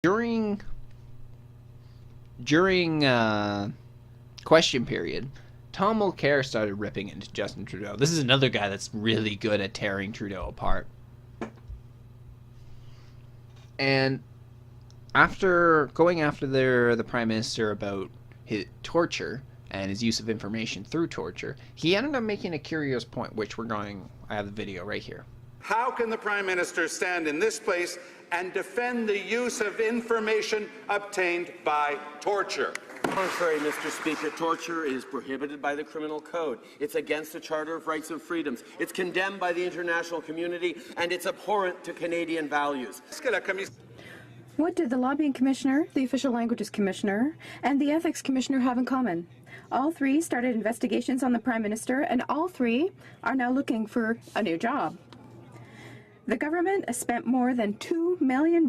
During question period, Tom Mulcair started ripping into Justin Trudeau. This is another guy that's really good at tearing Trudeau apart. And after going after the Prime Minister about his torture and his use of information through torture, he ended up making a curious point, which I have the video right here. How can the Prime Minister stand in this place and defend the use of information obtained by torture? Contrary, Mr. Speaker, torture is prohibited by the Criminal Code. It's against the Charter of Rights and Freedoms. It's condemned by the international community, and it's abhorrent to Canadian values. What did the Lobbying Commissioner, the Official Languages Commissioner, and the Ethics Commissioner have in common? All three started investigations on the Prime Minister, and all three are now looking for a new job. The government has spent more than $2 million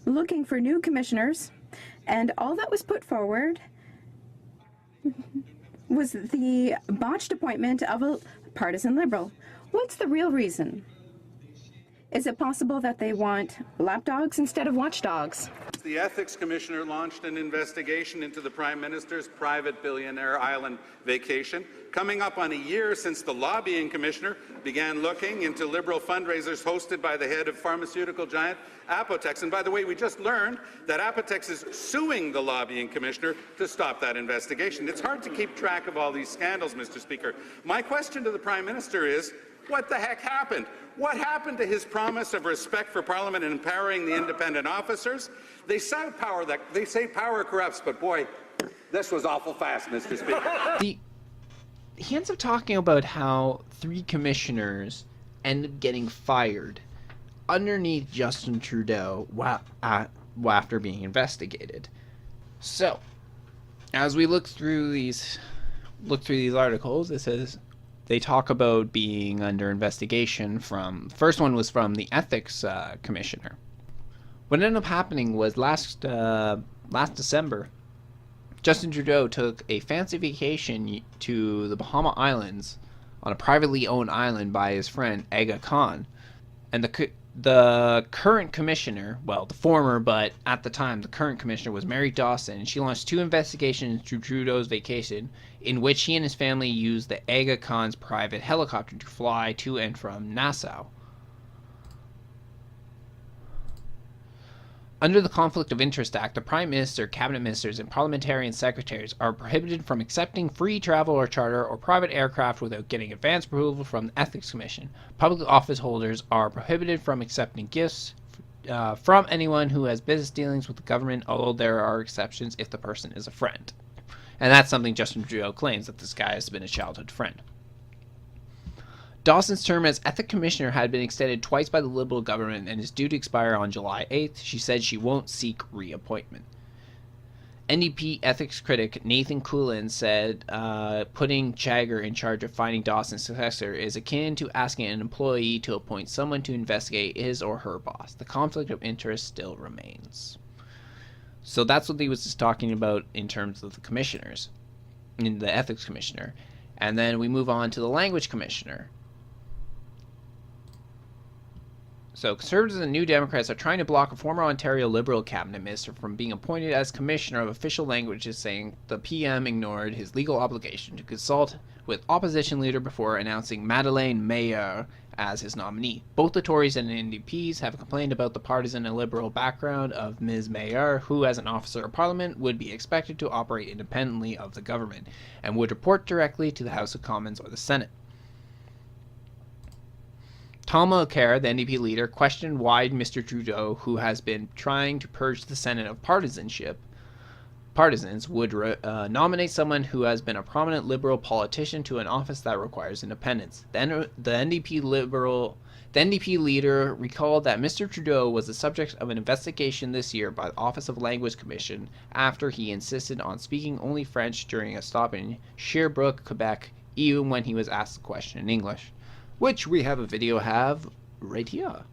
looking for new commissioners, and all that was put forward was the botched appointment of a partisan Liberal. What's the real reason? Is it possible that they want lapdogs instead of watchdogs? The Ethics Commissioner launched an investigation into the Prime Minister's private billionaire island vacation, coming up on a year since the Lobbying Commissioner began looking into Liberal fundraisers hosted by the head of pharmaceutical giant Apotex. And by the way, we just learned that Apotex is suing the Lobbying Commissioner to stop that investigation. It's hard to keep track of all these scandals, Mr. Speaker. My question to the Prime Minister is, what the heck happened? What happened to his promise of respect for Parliament and empowering the independent officers? They say power corrupts, but boy, this was awful fast, Mr. Speaker. He ends up talking about how 3 commissioners ended up getting fired underneath Justin Trudeau after being investigated. So, as we look through these articles, it says they talk about being under investigation from, first one was from the Ethics Commissioner. What ended up happening was last December, Justin Trudeau took a fancy vacation to the Bahama Islands on a privately owned island by his friend Aga Khan. And the current commissioner, well, the former, but at the time, the current commissioner was Mary Dawson. And she launched 2 investigations into Trudeau's vacation, in which he and his family used the Aga Khan's private helicopter to fly to and from Nassau. Under the Conflict of Interest Act, the Prime Minister, Cabinet Ministers, and Parliamentarian Secretaries are prohibited from accepting free travel or charter or private aircraft without getting advance approval from the Ethics Commission. Public office holders are prohibited from accepting gifts from anyone who has business dealings with the government, although there are exceptions if the person is a friend. And that's something Justin Trudeau claims, that this guy has been a childhood friend. Dawson's term as Ethics Commissioner had been extended twice by the Liberal government and is due to expire on July 8th. She said she won't seek reappointment. NDP ethics critic Nathan Coulin said putting Jagger in charge of finding Dawson's successor is akin to asking an employee to appoint someone to investigate his or her boss. The conflict of interest still remains. So that's what he was just talking about in terms of the commissioners, in the Ethics Commissioner. And then we move on to the Language Commissioner. So Conservatives and New Democrats are trying to block a former Ontario Liberal cabinet minister from being appointed as Commissioner of Official Languages, saying the PM ignored his legal obligation to consult with opposition leader before announcing Madeleine Meilleur as his nominee. Both the Tories and the NDPs have complained about the partisan and liberal background of Ms. Meilleur, who as an officer of Parliament would be expected to operate independently of the government and would report directly to the House of Commons or the Senate. Tom Mulcair, the NDP leader, questioned why Mr. Trudeau, who has been trying to purge the Senate of partisans, would nominate someone who has been a prominent Liberal politician to an office that requires independence. Then the NDP leader recalled that Mr. Trudeau was the subject of an investigation this year by the Office of Language Commission after he insisted on speaking only French during a stop in Sherbrooke, Quebec, even when he was asked the question in English, which we have a video right here.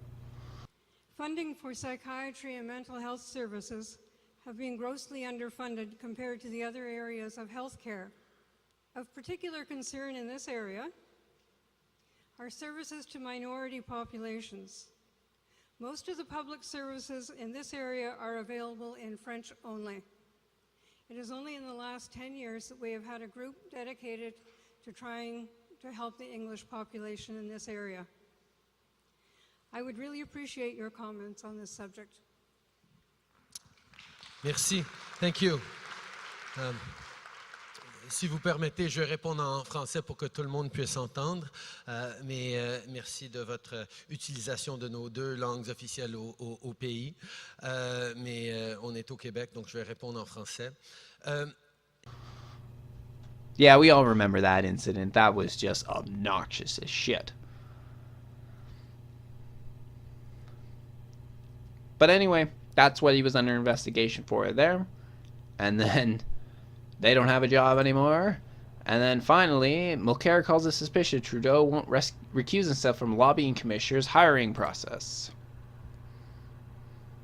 Funding for psychiatry and mental health services have been grossly underfunded compared to the other areas of healthcare. Of particular concern in this area are services to minority populations. Most of the public services in this area are available in French only. It is only in the last 10 years that we have had a group dedicated to trying to help the English population in this area. I would really appreciate your comments on this subject. Merci. Thank you. Si vous permettez, je vais répondre en français pour que tout le monde puisse entendre. Merci de votre utilisation de nos deux langues officielles au pays. On est au Québec, donc je vais répondre en français. Yeah, we all remember that incident. That was just obnoxious as shit. But anyway, that's what he was under investigation for there. And then they don't have a job anymore. And then finally, Mulcair calls it suspicious Trudeau won't recuse himself from lobbying commissioner's hiring process.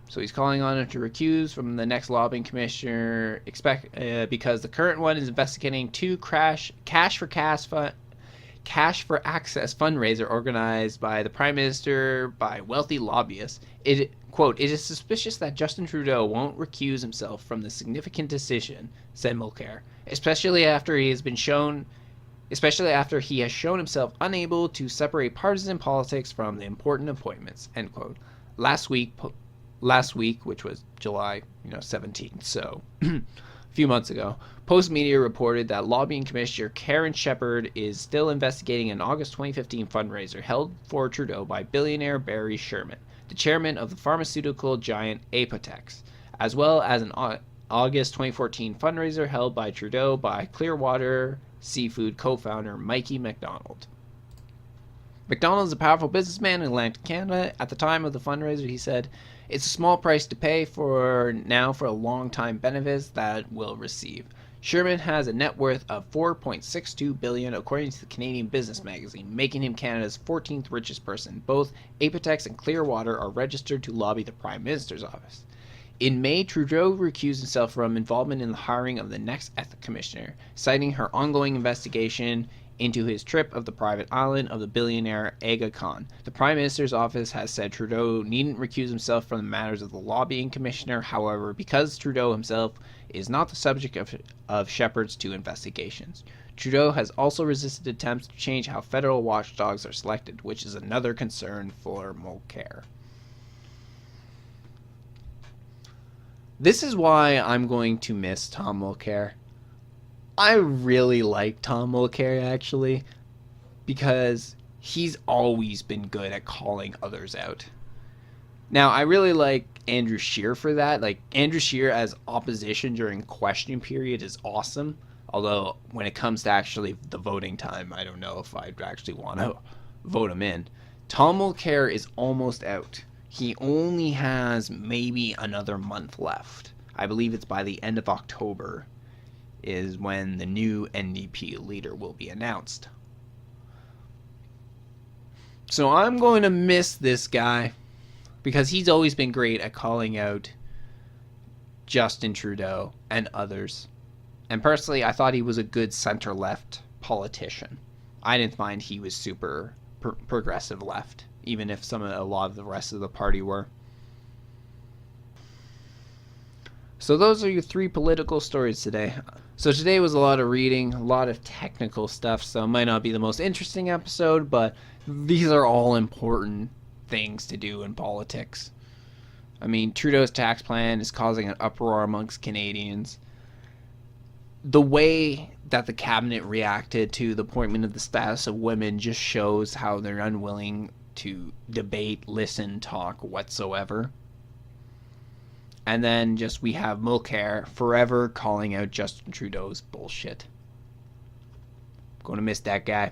So he's calling on him to recuse from the next lobbying commissioner because the current one is investigating two cash for access fundraiser organized by the Prime Minister by wealthy lobbyists. Quote, "It is suspicious that Justin Trudeau won't recuse himself from the significant decision," said Mulcair, especially after he has shown himself unable to separate partisan politics from the important appointments, end quote. Last week, which was July 17th, so a few months ago, Post Media reported that lobbying commissioner Karen Shepherd is still investigating an August 2015 fundraiser held for Trudeau by billionaire Barry Sherman, the chairman of the pharmaceutical giant Apotex, as well as an August 2014 fundraiser held by Trudeau by Clearwater Seafood co-founder Mikey McDonald. McDonald is a powerful businessman in Atlantic Canada. At the time of the fundraiser, he said, "It's a small price to pay for a long-time benefits that we'll receive." Sherman has a net worth of $4.62 billion, according to the Canadian Business Magazine, making him Canada's 14th richest person. Both Apotex and Clearwater are registered to lobby the Prime Minister's office. In May, Trudeau recused himself from involvement in the hiring of the next ethics commissioner, citing her ongoing investigation into his trip of the private island of the billionaire Aga Khan. The Prime Minister's office has said Trudeau needn't recuse himself from the matters of the lobbying commissioner. However, because Trudeau himself is not the subject of Shepherd's two investigations, Trudeau has also resisted attempts to change how federal watchdogs are selected, which is another concern for Mulcair. This is why I'm going to miss Tom Mulcair. I really like Tom Mulcair, actually, because he's always been good at calling others out. Now, I really like Andrew Scheer for that. Like, Andrew Scheer as opposition during question period is awesome. Although, when it comes to actually the voting time, I don't know if I'd actually want to vote him in. Tom Mulcair is almost out. He only has maybe another month left. I believe it's by the end of October is when the new NDP leader will be announced. So I'm going to miss this guy because he's always been great at calling out Justin Trudeau and others. And personally, I thought he was a good center-left politician. I didn't find he was super progressive left, even if a lot of the rest of the party were. So those are your three political stories today. So today was a lot of reading, a lot of technical stuff, so it might not be the most interesting episode, but these are all important things to do in politics. I mean, Trudeau's tax plan is causing an uproar amongst Canadians. The way that the cabinet reacted to the appointment of the status of women just shows how they're unwilling to debate, listen, talk whatsoever. And then just we have Mulcair forever calling out Justin Trudeau's bullshit. Going to miss that guy.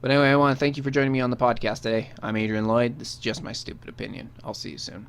But anyway, I want to thank you for joining me on the podcast today. I'm Adrian Lloyd. This is just my stupid opinion. I'll see you soon.